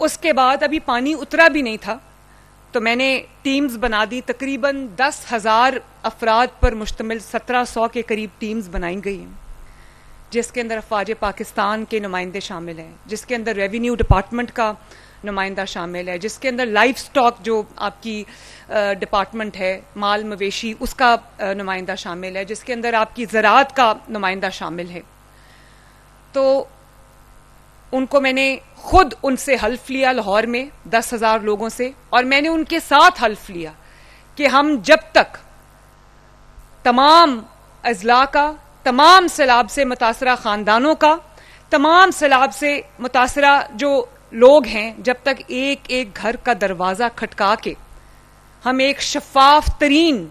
اس کے بعد ابھی پانی اترا بھی نہیں تھا تو میں نے ٹیمز بنا دی. تقریباً 10,000 افراد پر مشتمل 1700 کے قریب ٹیمز بنائی گئی ہیں، جس کے اندر افواج پاکستان کے نمائندے شامل ہیں، جس کے اندر ریونیو ڈپارٹمنٹ کا نمائندہ شامل ہے، جس کے اندر لائف سٹاک جو آپ کی ڈپارٹمنٹ ہے، مال مویشی، اس کا نمائندہ شامل ہے، جس کے اندر آپ کی زراعت کا نمائندہ شامل ہے. تو ان کو میں نے خود ان سے حلف لیا لاہور میں 10,000 لوگوں سے، اور میں نے ان کے ساتھ حلف لیا کہ ہم جب تک تمام اضلاع کا، تمام سیلاب سے متاثرہ خاندانوں کا، تمام سیلاب سے متاثرہ جو لوگ ہیں، جب تک ایک ایک گھر کا دروازہ کھٹکا کے ہم ایک شفاف ترین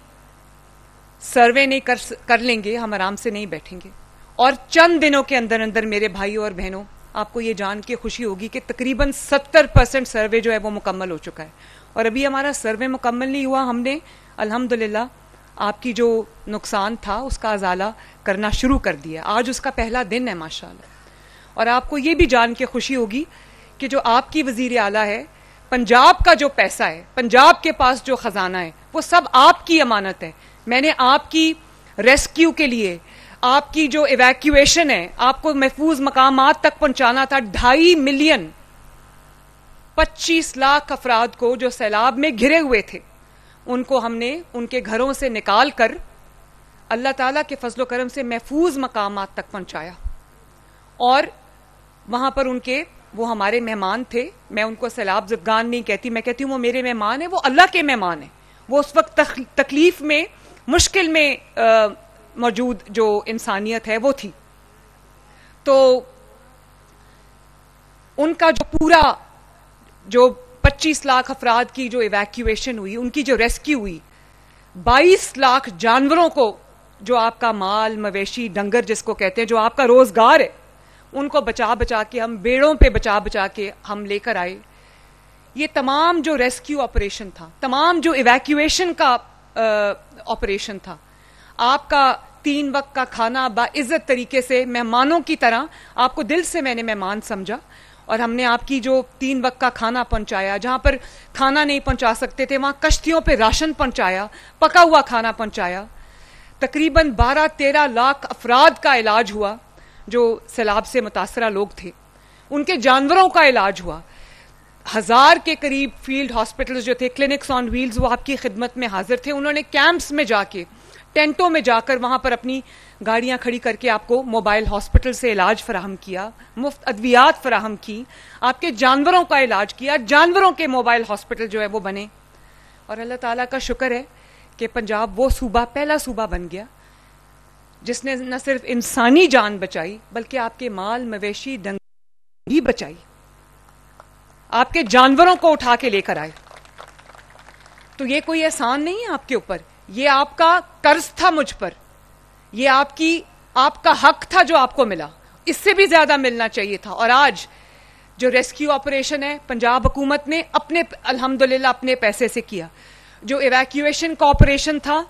سروے نہیں کر لیں گے، ہم آرام سے نہیں بیٹھیں گے. اور چند دنوں کے اندر اندر میرے بھائیوں اور بہنوں، آپ کو یہ جان کے خوشی ہوگی کہ تقریباً 70% سروے جو ہے وہ مکمل ہو چکا ہے. اور ابھی ہمارا سروے مکمل نہیں ہوا، ہم نے الحمدللہ آپ کی جو نقصان تھا اس کا ازالہ کرنا شروع کر دیا. آج اس کا پہلا دن ہے ماشاءاللہ. اور آپ کو یہ بھی جان کے خوشی ہوگی کہ جو آپ کی وزیر اعلیٰ ہے، پنجاب کا جو پیسہ ہے، پنجاب کے پاس جو خزانہ ہے، وہ سب آپ کی امانت ہے. میں نے آپ کی ریسکیو کے لیے، آپ کی جو ایویکیویشن ہے، آپ کو محفوظ مقامات تک پہنچانا تھا. 2.5 ملین 25 لاکھ افراد کو جو سیلاب میں گھرے ہوئے تھے، ان کو ہم نے ان کے گھروں سے نکال کر اللہ تعالیٰ کے فضل و کرم سے محفوظ مقامات تک پہنچایا. اور وہاں پر ان کے، وہ ہمارے مہمان تھے. میں ان کو سیلاب زدگان نہیں کہتی، میں کہتی ہوں وہ میرے مہمان ہیں، وہ اللہ کے مہمان ہیں. وہ اس وقت تکلیف میں، مشکل میں موجود جو انسانیت ہے وہ تھی. تو ان کا جو پورا جو 25 لاکھ افراد کی جو ایویکیویشن ہوئی، ان کی جو ریسکیو ہوئی، 22 لاکھ جانوروں کو، جو آپ کا مال مویشی ڈنگر جس کو کہتے ہیں، جو آپ کا روزگار ہے، ان کو بچا بچا کے، ہم بیڑوں پہ بچا بچا کے ہم لے کر آئے. یہ تمام جو ریسکیو آپریشن تھا، تمام جو ایویکیویشن کا آپریشن تھا، آپ کا 3 وقت کا کھانا باعزت طریقے سے مہمانوں کی طرح، آپ کو دل سے میں نے مہمان سمجھا، اور ہم نے آپ کی جو 3 وقت کا کھانا پہنچایا. جہاں پر کھانا نہیں پہنچا سکتے تھے وہاں کشتیوں پہ راشن پہنچایا، پکا ہوا کھانا پہنچایا. تقریباً 12-13 لاکھ افراد کا علاج ہوا جو سیلاب سے متاثرہ لوگ تھے. ان کے جانوروں کا علاج ہوا. 1000 کے قریب فیلڈ ہاسپٹلز جو تھے، کلینکس آن ویلز، وہ آپ کی خدمت میں حاضر تھے. انہوں نے کیمپس میں جا کے، ٹینٹوں میں جا کر، وہاں پر اپنی گاڑیاں کھڑی کر کے آپ کو موبائل ہاسپٹل سے علاج فراہم کیا، مفت ادویات فراہم کی، آپ کے جانوروں کا علاج کیا. جانوروں کے موبائل ہاسپٹل جو ہے وہ بنے. اور اللہ تعالیٰ کا شکر ہے کہ پنجاب وہ صوبہ، پہلا صوبہ بن گیا جس نے نہ صرف انسانی جان بچائی بلکہ آپ کے مال مویشی ڈنگر بھی بچائی، آپ کے جانوروں کو اٹھا کے لے کر آئے. تو یہ کوئی احسان نہیں ہے آپ کے اوپر، یہ آپ کا قرض تھا مجھ پر، یہ آپ کا حق تھا جو آپ کو ملا، اس سے بھی زیادہ ملنا چاہیے تھا. اور آج جو ریسکیو آپریشن ہے پنجاب حکومت نے اپنے الحمدللہ اپنے پیسے سے کیا. جو ایویکیویشن کا آپریشن تھا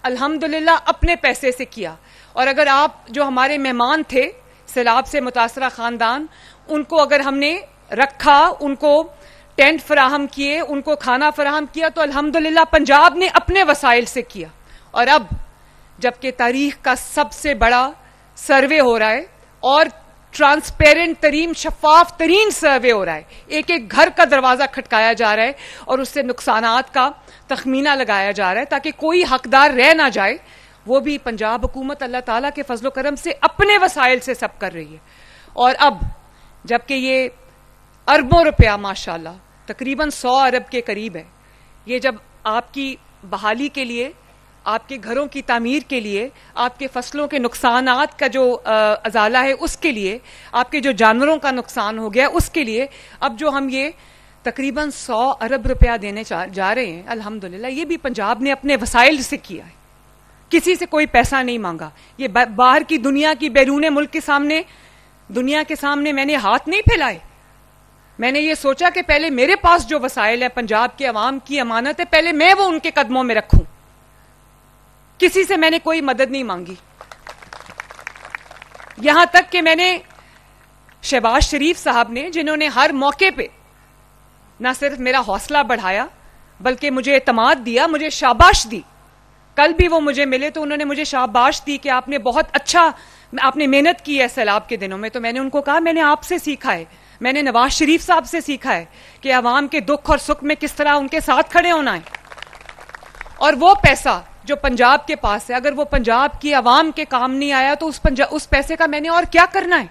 الحمدللہ اپنے پیسے سے کیا. اور اگر آپ جو ہمارے مہمان تھے سیلاب سے متاثرہ خاندان، ان کو اگر ہم نے رکھا، ان کو ٹینٹ فراہم کیے، ان کو کھانا فراہم کیا، تو الحمدللہ پنجاب نے اپنے وسائل سے کیا. اور اب جبکہ تاریخ کا سب سے بڑا سروے ہو رہا ہے اور ٹرانسپیرنٹ ترین، شفاف ترین سروے ہو رہا ہے، ایک ایک گھر کا دروازہ کھٹکایا جا رہا ہے اور اس سے نقصانات کا تخمینہ لگایا جا رہا ہے تاکہ کوئی حقدار رہ نہ جائے، وہ بھی پنجاب حکومت اللہ تعالیٰ کے فضل و کرم سے اپنے وسائل سے سب کر رہی ہے. اور اب جبکہ یہ اربوں روپیہ ماشاءاللہ تقریباً 100 ارب کے قریب ہے، یہ جب آپ کی بحالی کے لیے، آپ کے گھروں کی تعمیر کے لیے، آپ کے فصلوں کے نقصانات کا جو ازالہ ہے اس کے لیے، آپ کے جو جانوروں کا نقصان ہو گیا اس کے لیے، اب جو ہم یہ تقریباً 100 ارب روپیہ دینے جا رہے ہیں الحمدللہ، یہ بھی پنجاب نے اپنے وسائل سے کیا ہے، کسی سے کوئی پیسہ نہیں مانگا. یہ باہر کی دنیا کی، بیرون ملک کے سامنے، دنیا کے سامنے میں نے ہاتھ نہیں پھیلائے. میں نے یہ سوچا کہ پہلے میرے پاس جو وسائل ہے، پنجاب کے عوام کی امانت ہے، پہلے میں وہ ان کے قدموں میں رکھوں. کسی سے میں نے کوئی مدد نہیں مانگی. یہاں تک کہ میں نے شہباز شریف صاحب نے، جنہوں نے ہر موقع پہ نہ صرف میرا حوصلہ بڑھایا بلکہ مجھے اعتماد دیا, مجھے شاباش دی. کل بھی وہ مجھے ملے تو انہوں نے مجھے شاباش دی کہ آپ نے بہت اچھا, آپ نے محنت کی ہے سیلاب کے دنوں میں. تو میں نے ان کو کہا میں نے آپ سے سیکھا ہے, میں نے نواز شریف صاحب سے سیکھا ہے کہ عوام کے دکھ اور سکھ میں کس طرح ان کے ساتھ کھڑے ہونا ہے. اور وہ پیسہ جو پنجاب کے پاس ہے, اگر وہ پنجاب کی عوام کے کام نہیں آیا تو اس پیسے کا میں نے اور کیا کرنا ہے.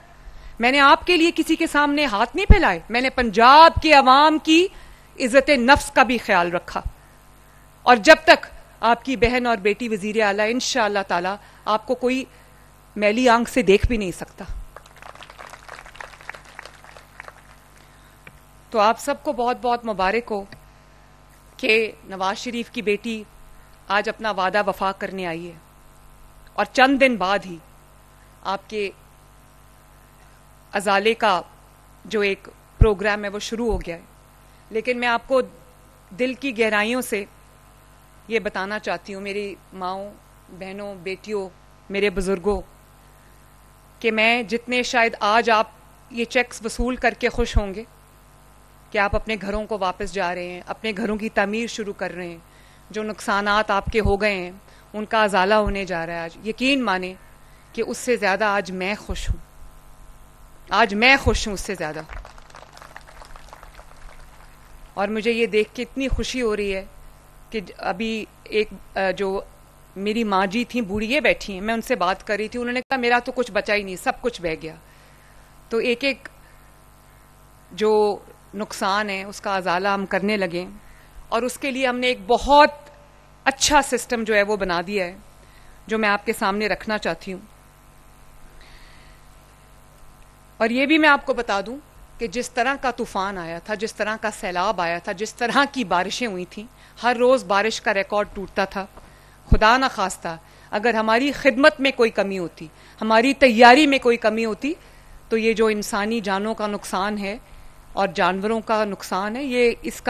میں نے آپ کے لیے کسی کے سامنے ہاتھ نہیں پھیلائے, میں نے پنجاب کی عوام کی عزت نفس کا بھی خیال رکھا. اور جب تک آپ کی بہن اور بیٹی وزیر اعلیٰ, انشاءاللہ تعالی آپ کو کوئی میلی آنکھ سے دیکھ بھی نہیں سکتا. تو آپ سب کو بہت بہت مبارک ہو کہ نواز شریف کی بیٹی آج اپنا وعدہ وفا کرنے آئی ہے, اور چند دن بعد ہی آپ کے ازالے کا جو ایک پروگرام ہے وہ شروع ہو گیا ہے. لیکن میں آپ کو دل کی گہرائیوں سے یہ بتانا چاہتی ہوں, میری ماؤں, بہنوں, بیٹیوں, میرے بزرگوں, کہ میں جتنے شاید آج آپ یہ چیکس وصول کر کے خوش ہوں گے کہ آپ اپنے گھروں کو واپس جا رہے ہیں, اپنے گھروں کی تعمیر شروع کر رہے ہیں, جو نقصانات آپ کے ہو گئے ہیں ان کا ازالہ ہونے جا رہا ہے, آج یقین مانیں کہ اس سے زیادہ آج میں خوش ہوں, آج میں خوش ہوں اس سے زیادہ. اور مجھے یہ دیکھ کے اتنی خوشی ہو رہی ہے کہ ابھی ایک جو میری ماں جی تھیں, بوڑھیے بیٹھی ہیں, میں ان سے بات کر رہی تھی, انہوں نے کہا میرا تو کچھ بچا ہی نہیں, سب کچھ بہہ گیا. تو ایک ایک جو نقصان ہے اس کا ازالہ ہم کرنے لگے, اور اس کے لیے ہم نے ایک بہت اچھا سسٹم جو ہے وہ بنا دیا ہے, جو میں آپ کے سامنے رکھنا چاہتی ہوں. اور یہ بھی میں آپ کو بتا دوں کہ جس طرح کا طوفان آیا تھا, جس طرح کا سیلاب آیا تھا, جس طرح کی بارشیں ہوئی تھیں, ہر روز بارش کا ریکارڈ ٹوٹتا تھا. خدا نہ خواستہ اگر ہماری خدمت میں کوئی کمی ہوتی, ہماری تیاری میں کوئی کمی ہوتی, تو یہ جو انسانی جانوں کا نقصان ہے اور جانوروں کا نقصان ہے, یہ اس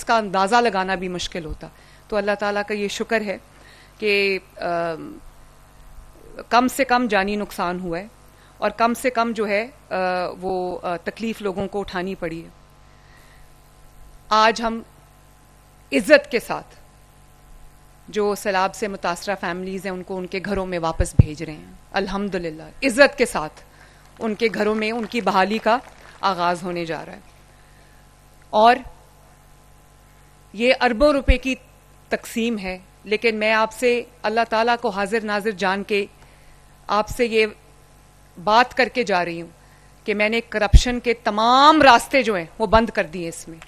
کا اندازہ لگانا بھی مشکل ہوتا. تو اللہ تعالیٰ کا یہ شکر ہے کہ کم سے کم جانی نقصان ہوا ہے, اور کم سے کم جو ہے وہ تکلیف لوگوں کو اٹھانی پڑی ہے. آج ہم عزت کے ساتھ جو سیلاب سے متاثرہ فیملیز ہیں ان کو ان کے گھروں میں واپس بھیج رہے ہیں, الحمدللہ عزت کے ساتھ ان کے گھروں میں ان کی بحالی کا آغاز ہونے جا رہا ہے. اور یہ اربوں روپے کی تقسیم ہے, لیکن میں آپ سے اللہ تعالیٰ کو حاضر ناظر جان کے آپ سے یہ بات کر کے جا رہی ہوں کہ میں نے کرپشن کے تمام راستے جو ہیں وہ بند کر دیے. اس میں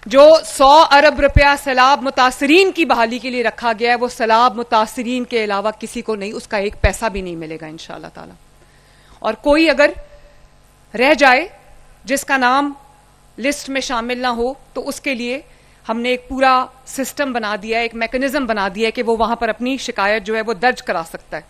جو 100 ارب روپیہ سیلاب متاثرین کی بحالی کے لیے رکھا گیا ہے, وہ سیلاب متاثرین کے علاوہ کسی کو نہیں, اس کا ایک پیسہ بھی نہیں ملے گا انشاءاللہ تعالی. اور کوئی اگر رہ جائے جس کا نام لسٹ میں شامل نہ ہو, تو اس کے لیے ہم نے ایک پورا سسٹم بنا دیا ہے, ایک میکنزم بنا دیا ہے کہ وہ وہاں پر اپنی شکایت جو ہے وہ درج کرا سکتا ہے.